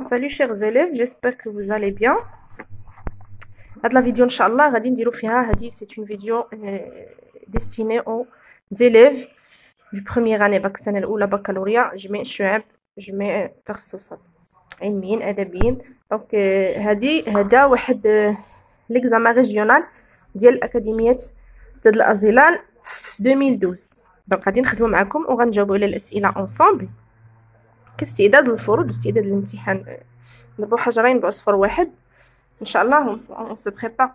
Salut chers élèves, j'espère que vous allez bien. La vidéo, Inch'Allah, c'est une vidéo destinée aux élèves du première année ou la baccalauréat. Je mets تخصصات علميين أدبيين. Donc هذا واحد l'examen régional ديال الأكاديمية تاد الأزلال في 2012. donc غادي نخدموا معكم وغنجاوبوا على الأسئلة ensemble كاستعداد للفروض واستعداد للامتحان. نضربوا حجرين بعصفور واحد. Inch'Allah, on se prépare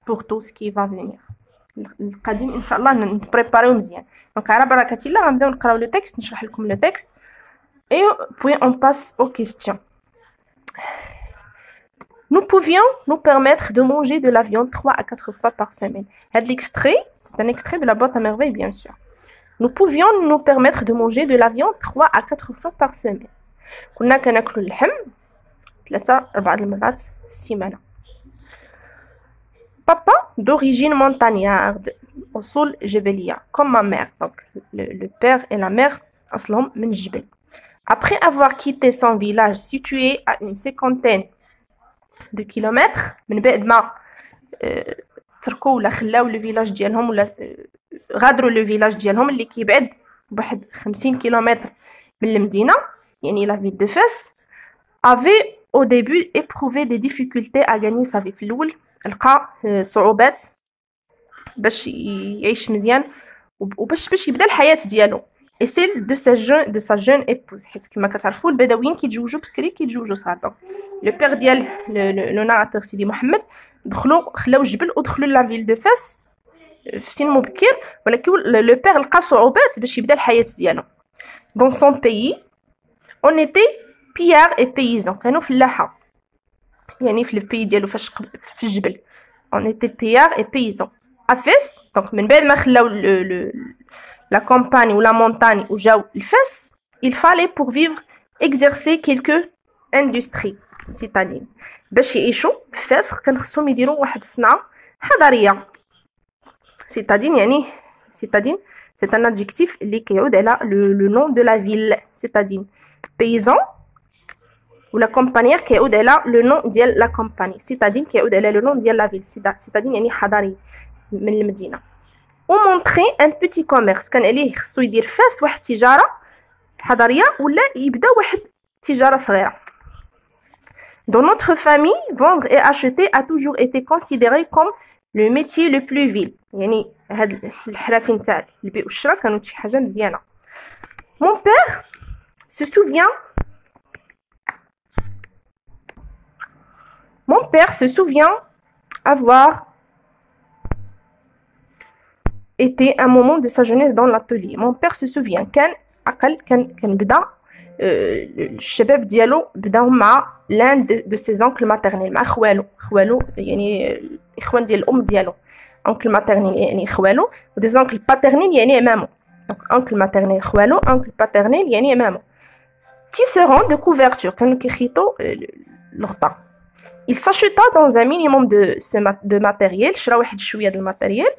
pour tout ce qui va venir. القادم إن شاء الله نبريباريو مزيان. Donc على بركة الله غنبداو نقراو لو تكست، نشرح لكم لو تكست et puis on passe aux questions. Nous pouvions nous permettre de manger de la viande 3 à 4 fois par semaine. L'extrait, c'est un extrait de la boîte à merveilles, bien sûr. Nous pouvions nous permettre de manger de la viande 3 à 4 fois par semaine. كنا كناكلوا اللحم 3-4 المرات في السيمانة. Papa, d'origine montagnarde, أصول جبلية, comme ma mère. Donc, le père et la mère, أصلهم من الجبل. Après avoir quitté son village situé à une 50aine de kilomètres, من بعد ما تركوا ولا خلاو le village ديالهم ولا غادروا le village ديالهم اللي كيبعد بواحد 50 كيلومتر من المدينة, يعني la ville de Fès, avait au début éprouvé des difficultés à gagner sa vie. في الأول لقى صعوبات باش يعيش مزيان وباش يبدا الحياة ديالو. et celle de sa jeune épouse, حيت كما كتعرفوا البدويين كيتزوجوا بسكري كيتزوجوا صغار. دونك لو بير ديال لو ناراتور سيدي محمد خلاو الجبل ودخلوا لا فيل دو فاس في سن مبكر, ولكن لو بير لقى صعوبات باش يبدا الحياة ديالو. dans son pays on était pillards et paysans, كانوا فلاحة يعني في البي ديالو فاش في الجبل on était pillards et paysans. à Fès, donc من بعد ما خلاو la campagne ou la montagne وجاو الفاس, il fallait pour vivre exercer quelques industries c'est-à-dire باش يعيشوا في فاس كان خصهم يديروا واحد الصنعة حضرية. c'est-à-dire يعني c'est-à-dire c'est un adjectif اللي كيعود على le nom de la ville, c'est-à-dire paysan ou la campagnard كيعود على le nom ديال la campagne, c'est-à-dire كيعود على le nom ديال la ville, c'est-à-dire يعني حضري من المدينة. ومونطري ان بيتي كوميرس, كان عليه خصو يدير فاس واحد التجاره حضريه ولا يبدا واحد التجاره صغيره. Dans notre famille, vendre et acheter a toujours été considéré comme le métier le plus vil. يعني هاد الحرافي نتاع البيع والشراء كانوا شي حاجه مزيانه. Mon père se souvient avoir était un moment de sa jeunesse dans l'atelier. Mon père se souvient كان بدا الشباب ديالو بداو مع l'un de ses oncles maternels, مع خوالو يعني الاخوان ديال الام ديالو. oncle maternel يعني خوالو, و des oncles paternels يعني عمامو. donc oncle maternel خوالو, oncle paternel يعني عمامو. tisserand de couverture, كانوا كيخيطوا الغطا. il s'acheta dans un minimum de matériel, شرا واحد شويه د الماتيريال.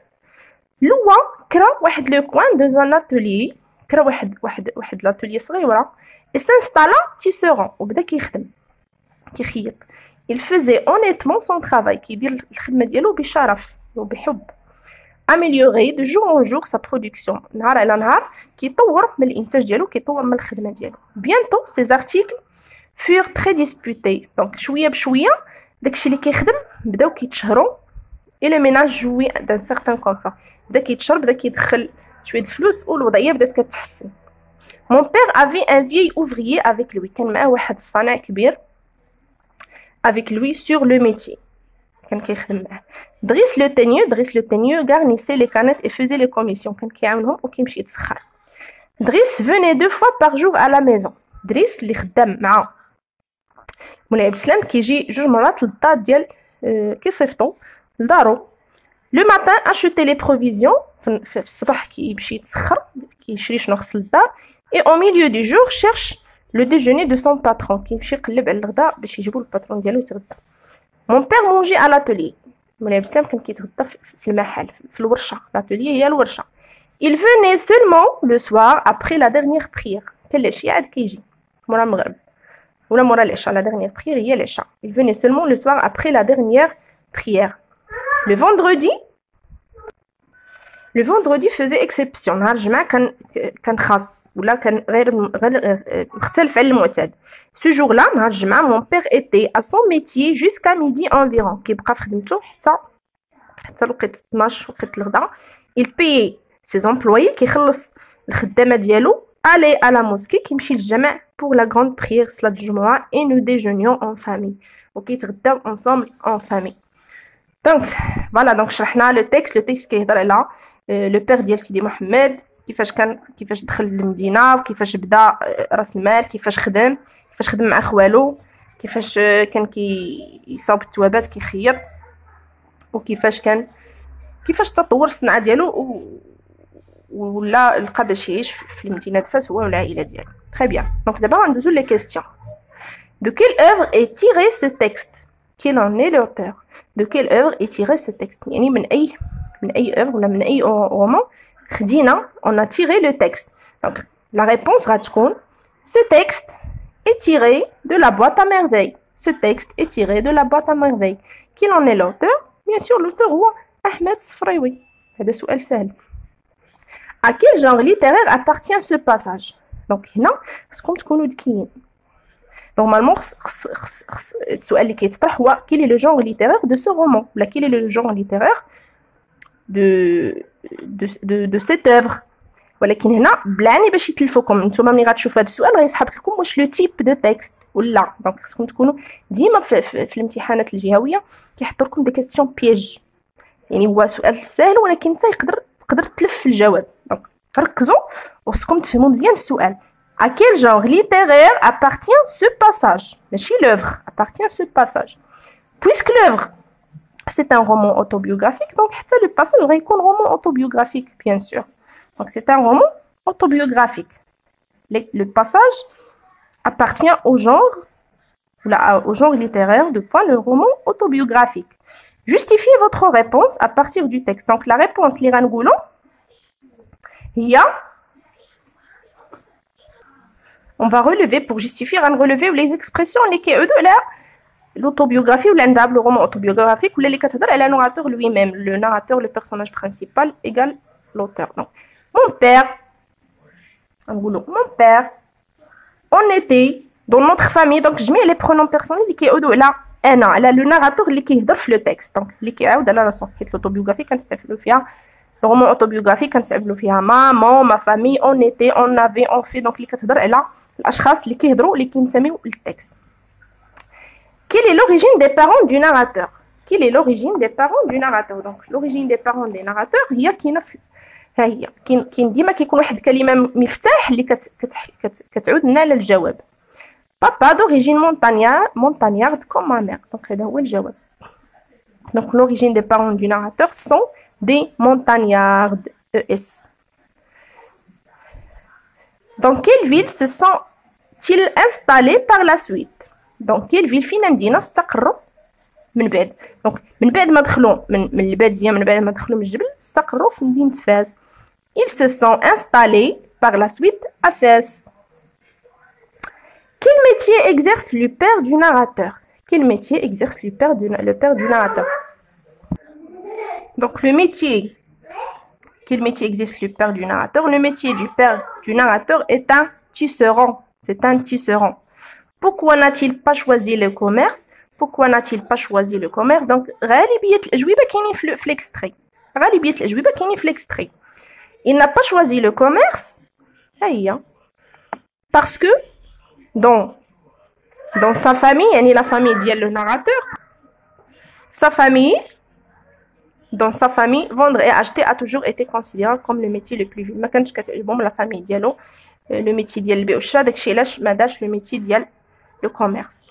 لوا كرا واحد لو كوان dans un atelier, كرا واحد l'atelier صغيره. et s'installa tisserand, وبدا كيخدم كيخيط. il faisait honnêtement son travail, كيدير الخدمه ديالو بشرف وبحب. améliorer de jour en jour sa production, نهار على نهار كيطور من الانتاج ديالو, كيطور من الخدمه ديالو. bientôt ces articles furent très disputés, donc شويه بشويه داكشي اللي كيخدم بداو كيتشهروا. et le ménage jouait d'un certain confort, بدا كيتشرب بدا كيدخل شويه فلوس والوضعيه بدات كتحسن. mon père avait un vieil ouvrier avec lui, كان معاه واحد الصانع كبير avec lui sur le métier, كان كيخدم معاه. Driss le teigneux garnissait les canettes et faisait les commissions, كان كيعاونهم وكيمشي يتسخر. Driss venait 2 fois par jour à la maison. Driss اللي خدام مع مولاي عبد السلام كيجي 2 مرات للدار ديال كيصيفطو لدارو. le matin acheter les provisions, في الصباح كيمشي يتسخر كيشري شنو خص للدار. et au milieu du jour cherche le déjeuner de son patron, كيمشي يقلب على الغداء باش يجيبوا الباترون ديالو يتغدى. mon père mangeait à l'atelier, مولاي عبد السلام كان كيتغدى في المحل في الورشه. l'atelier هي الورشه. il venait seulement le soir après la dernière prière, حتى العشيه عاد كيجي مورا المغرب. Ou la morale l'Isha, la dernière prière, il y a l'Isha. Il venait seulement le soir après la dernière prière. Le vendredi faisait exception. نهار الجمعة كان خاص ولا كان غير مختلف على المعتاد. Ce jour-là, نهار الجمعة, mon père était à son métier jusqu'à midi environ. كيبقى في خدمته حتى الوقت 12 وقت الغداء. Il payait ses employés كيخلص الخدامة ديالو aller à la mosquée كيمشي للجامع pour la grande prière صلاة الجمعة et nous déjeunions en famille. وكيتغداو ensemble en famille. Donc voilà, donc شرحنا le texte كيهضر على لو بير ديال سيدي محمد كيفاش دخل للمدينه وكيفاش بدا راس المال كيفاش خدم مع خوالو كيفاش كان كيصاوب التوابات كيخيط وكيفاش تطور الصنعه ديالو ولا لقى باش يعيش في المدينه فاس هو والعائله ديالو. Très bien. Donc d'abord on nous les questions. De quelle œuvre est tiré ce texte? Quel en est l'auteur? De quelle œuvre est tiré ce texte? يعني من أي œuvre ولا من أي roman خدينا on a tiré le texte. Donc la réponse غتكون ce texte est tiré de la boîte à merveilles. Ce texte est tiré de la boîte à merveilles. Quel en est l'auteur? Bien sûr l'auteur هو أحمد الصفراوي. هذا سؤال سهل. À quel genre littéraire appartient ce passage? Donc هنا خصكم تكونوا ذكيين. Normalement السؤال اللي كيتطرح هو quel est le genre littéraire de ce roman ولا quel est le genre littéraire de cette œuvre. ولكن هنا بلاني باش يتلفوكم نتوما ملي غتشوفوا هذا السؤال غيسحب لكم واش لو تيب دو تكست ولا. دونك خصكم تكونوا ديما في الامتحانات الجهويه كيحطوا لكم دي كيستيون بيج. يعني هو سؤال سهل ولكن انت تقدر تلف في الجواب. دونك ركزوا وخصكم تفهموا مزيان السؤال. À quel genre littéraire appartient ce passage? ماشي l'œuvre appartient ce passage. Puisque l'œuvre c'est un roman autobiographique, donc le passage va être un roman autobiographique, bien sûr. Donc c'est un roman autobiographique. Le passage appartient au genre littéraire de quoi le roman autobiographique. Justifiez votre réponse à partir du texte. Donc la réponse, il y a on va relever pour justifier les expressions lesquelles eux de là l'autobiographie ou le roman autobiographique ou les cathédrales et le narrateur lui-même. Le narrateur, le personnage principal égale l'auteur. Donc, mon père, on était dans notre famille. Donc, je mets les pronoms personnels qui sont là. Là, le narrateur qui est dans le texte. Donc, qui est dans la sorte l'autobiographie quand c'est le roman autobiographique quand c'est maman, ma famille, on était, on avait, on fait. Donc, les cathédrales là, l'ashkhas qui est dans le texte. Quelle est l'origine des parents du narrateur? Quelle est l'origine des parents du narrateur? Donc l'origine des parents des narrateurs هي كاين ديما كيكون واحد الكلمه مفتاح اللي كتعود لنا للجواب. Papa d'origine montagnarde comme ma mère. Donc هذا هو الجواب. Donc l'origine des parents du narrateur sont des montagnardes. ES. Dans quelle ville se sont-ils installés par la suite? Donc quelle ville فينا مدينه استقروا من بعد. دونك من بعد ما دخلوا من الباديه من بعد ما دخلوا من الجبل استقروا في مدينه فاس. Ils se sont installés par la suite à Fès. Quel métier exerce le père du narrateur? Quel métier exerce le père du narrateur? Donc le métier. Quel métier exerce le père du narrateur? Le métier du père du narrateur est un tisserand. C'est un tisserand. Pourquoi n'a-t-il pas choisi le commerce? Pourquoi n'a-t-il pas choisi le commerce? Donc, غالبية الأجوبة كاينين في l'extrait. غالبية الأجوبة كاينين في l'extrait. Il n'a pas choisi le commerce. Parce que dans sa famille, يعني la famille ديال le narrateur, dans sa famille, vendre et acheter a toujours été considéré comme le métier le plus vil. ما كانش كتعجبهم la famille ديالو le métier ديال البيع والشراء داكشي علاش ما داش le métier ديال le commerce.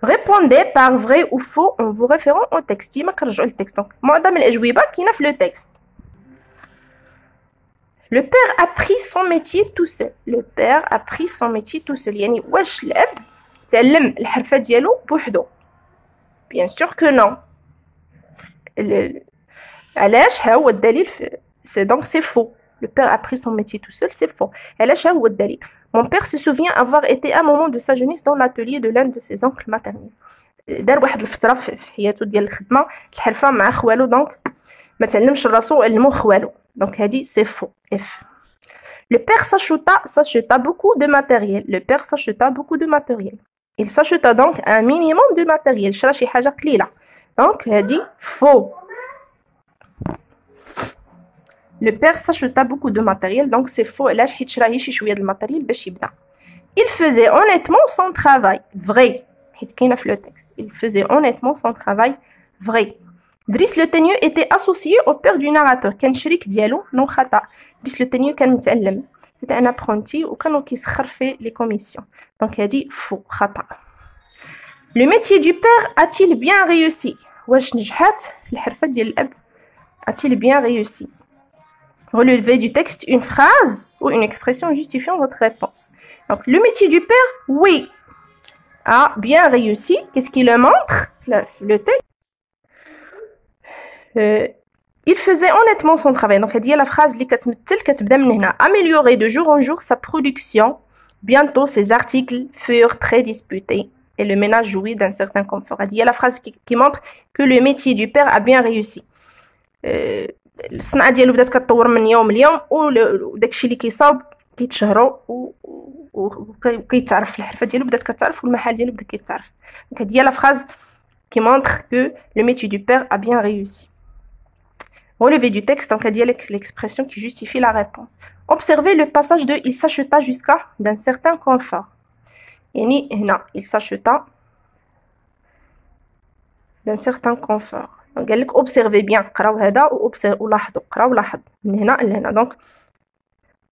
Répondez par vrai ou faux en vous référant au texte. ديما كنرجعوا للتكست. Donc معظم الأجوبة كاينة في le texte. Le père a pris son métier tout seul. Le père a pris son métier tout seul. يعني واش الأب تعلم الحرفة ديالو بوحدو؟ Bien sûr que non. علاش ها هو الدليل donc c'est faux. Le père a pris son métier tout seul, c'est faux. علاش ها هو الدليل. Mon père se souvient avoir été à un moment de sa jeunesse dans l'atelier de l'un de ses oncles maternels. دار واحد الفترة في حياته ديال الخدمة الحرفة مع خوالو دونك ما تعلمش راسو علمو خوالو دونك هادي سي فو اف. Le père s'acheta beaucoup de matériel. Le père s'acheta beaucoup de matériel. Il s'acheta donc un minimum de matériel. شرا شي حاجة قليلة. Donc هادي faux. Le père s'acheta beaucoup de matériel, donc c'est faux. Là, حيت شراهي شي شوية د الماتيريال باش يبدا. Il faisait honnêtement son travail. Vrai. حيت كاينة في le texte. Il faisait honnêtement son travail. Vrai. Driss le Teigneux était associé au père du narrateur. كان شريك ديالو نو خطأ. Driss le Teigneux كان متعلم. C'était un apprenti وكانوا كيسخر في les commissions. Donc هادي faux خطأ. Le métier du père a-t-il bien réussi? واش نجحت الحرفة ديال الأب a-t-il bien réussi? Relevez du texte une phrase ou une expression justifiant votre réponse. Donc, le métier du père, oui, a bien réussi. Qu'est-ce qu'il le montre? Le texte. Il faisait honnêtement son travail. Donc, il y a la phrase améliorer de jour en jour sa production. Bientôt, ses articles furent très disputés et le ménage jouit d'un certain confort. Il y a la phrase qui montre que le métier du père a bien réussi. الصنعه ديالو بدات كتطور من يوم ليوم وداكشي اللي كيصاوب كيتشهروا وكيتعرف الحرفه ديالو بدات كتعرف والمحل ديالو بدا كيتعرف. دونك هادي هي لا phrase qui montre que le métier du père a bien réussi. Relevé du texte, donc هادي هي l'expression qui justifie la réponse. Observez le passage de il s'acheta jusqu'à d'un certain confort. يعني هنا il s'acheta d'un certain confort. قال لك اوبسيرفي بيان قراو هذا ولاحظوا قراو لاحظ من هنا لهنا. دونك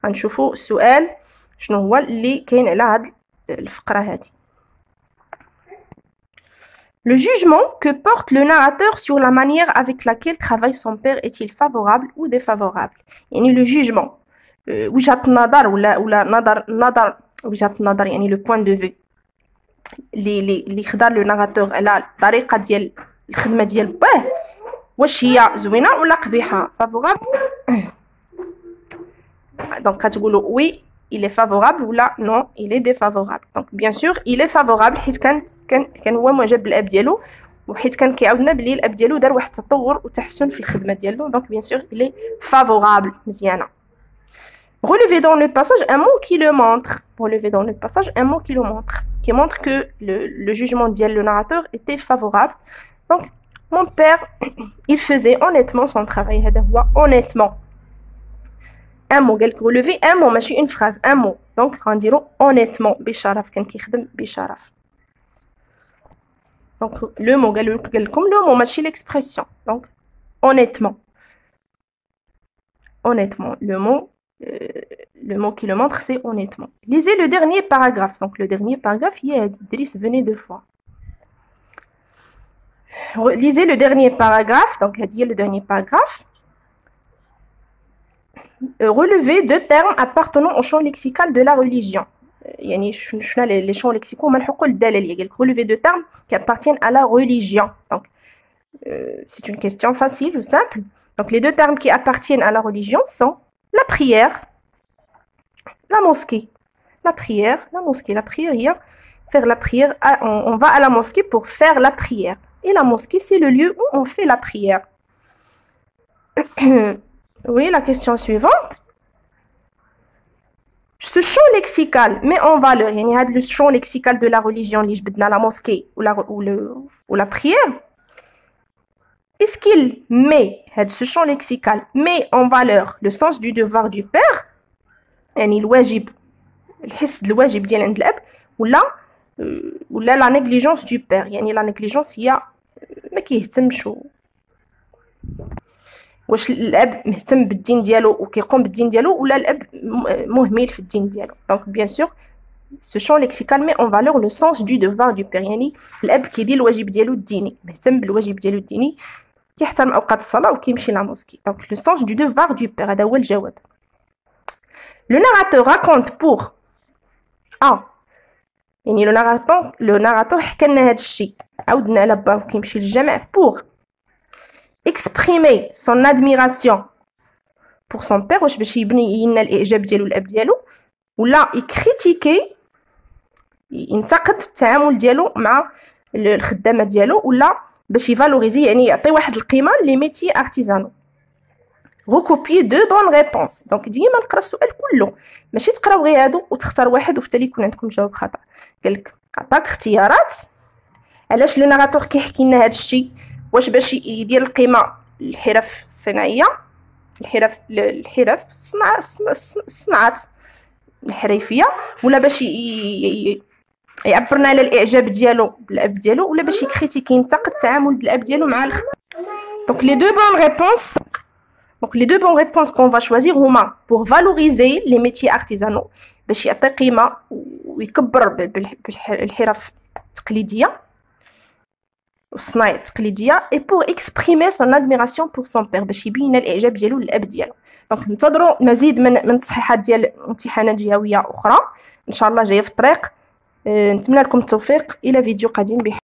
غنشوفوا السؤال شنو هو اللي كاين على هاد الفقره هذه. Le jugement que porte le narrateur sur la manière avec laquelle travaille son père est-il favorable ou défavorable? يعني le jugement وجهة النظر ولا نظر وجهة النظر يعني le point de vue اللي خدار لو ناراتور على الطريقه ديال الخدمه ديال باه واش هي زوينه ولا قبيحه فافورابل. دونك كتقولوا وي il est favorable ولا non il est défavorable. donc bien sûr il est favorable حيت كان هو معجب بالاب ديالو وحيت كان كيعاودنا بلي الاب ديالو دار واحد التطور وتحسن في الخدمه ديالو. donc bien sûr il est favorable مزيانه. Relevez dans le passage un mot qui le montre. Relevez dans le passage un mot qui le montre, qui montre que le jugement ديال le narrateur était favorable. Donc, mon père, il faisait honnêtement son travail. هذا هو honnêtement. Un mot, قالك relever un mot, ماشي une phrase, un mot. Donc, غنديرو honnêtement بشرف كان كيخدم بشرف. Donc, le mot قال لكم le mot ماشي l'expression. Donc, honnêtement. Honnêtement, le mot qui le montre, c'est honnêtement. Lisez le dernier paragraphe. Donc, le dernier paragraphe, il y a Driss venait deux fois. Lisez le dernier paragraphe. Donc, il y a le dernier paragraphe. Relevez deux termes appartenant au champ lexical de la religion. يعني شنو les champs lexicaux ملحقوا للدلالية. قالك relevez deux termes qui appartiennent à la religion. Donc, c'est une question facile ou simple. Donc, les deux termes qui appartiennent à la religion sont la prière, la mosquée. La prière, la mosquée. La prière, il y a faire la prière. On va à la mosquée pour faire la prière. Et la mosquée, c'est le lieu où on fait la prière. Oui, la question suivante. Ce champ lexical met en valeur, il y a le champ lexical de la religion, la mosquée ou la prière. Est-ce qu'il met, ce champ lexical met en valeur le sens du devoir du père, يعني الواجب الحس الواجب ديال عند الأب ولا la négligence du père. يعني la négligence هي ما كيهتمش واش الاب مهتم بالدين ديالو وكيقوم بالدين ديالو ولا الاب مهمل في الدين ديالو. donc bien sûr ce champ lexical met en valeur le sens du devoir du père. يعني الاب كيدير الواجب ديالو الديني مهتم بالواجب ديالو الديني كيحترم اوقات الصلاه وكيمشي لا موسكي. donc le sens du devoir du père هذا هو الجواب. le narrateur raconte pour يعني le narrateur حكى لنا هذا الشيء عاودنا على باه كيمشي للجامع pour exprimer son admiration pour son père واش باش يبني لنا الاعجاب ديالو الاب ديالو ولا يكريتيكي ينتقد التعامل ديالو مع الخدامه ديالو، ولا باش يفالوريزي يعني يعطي واحد القيمه لي ميتي ارتيزانو. recopier دو بون ريبونس. دونك ديما نقرا السؤال كله، ماشي تقراو غير هادو وتختار واحد وفي التالي يكون عندكم جواب خطا. قالك عطاك اختيارات علاش لو ناراتور كيحكي لنا هذا الشيء، واش باش يدير القيمه للحرف الصناعيه، الحرف الصناعات الحرفيه، ولا باش يعبرنا على الاعجاب ديالو بالاب ديالو، ولا باش يكريتيكي ينتقد التعامل بالاب ديالو مع Donc les deux bonnes réponses qu'on va choisir هما pour valoriser les métiers artisanaux باش يعطي قيمه ويكبر بالحرف التقليديه والصناعه التقليديه، et pour exprimer son admiration pour son père باش يبين الاعجاب ديالو للاب ديالو. دونك انتظروا مزيد من التصحيحات ديال امتحانات جهويه اخرى ان شاء الله جايه في الطريق. نتمنى لكم التوفيق، الى فيديو قادم.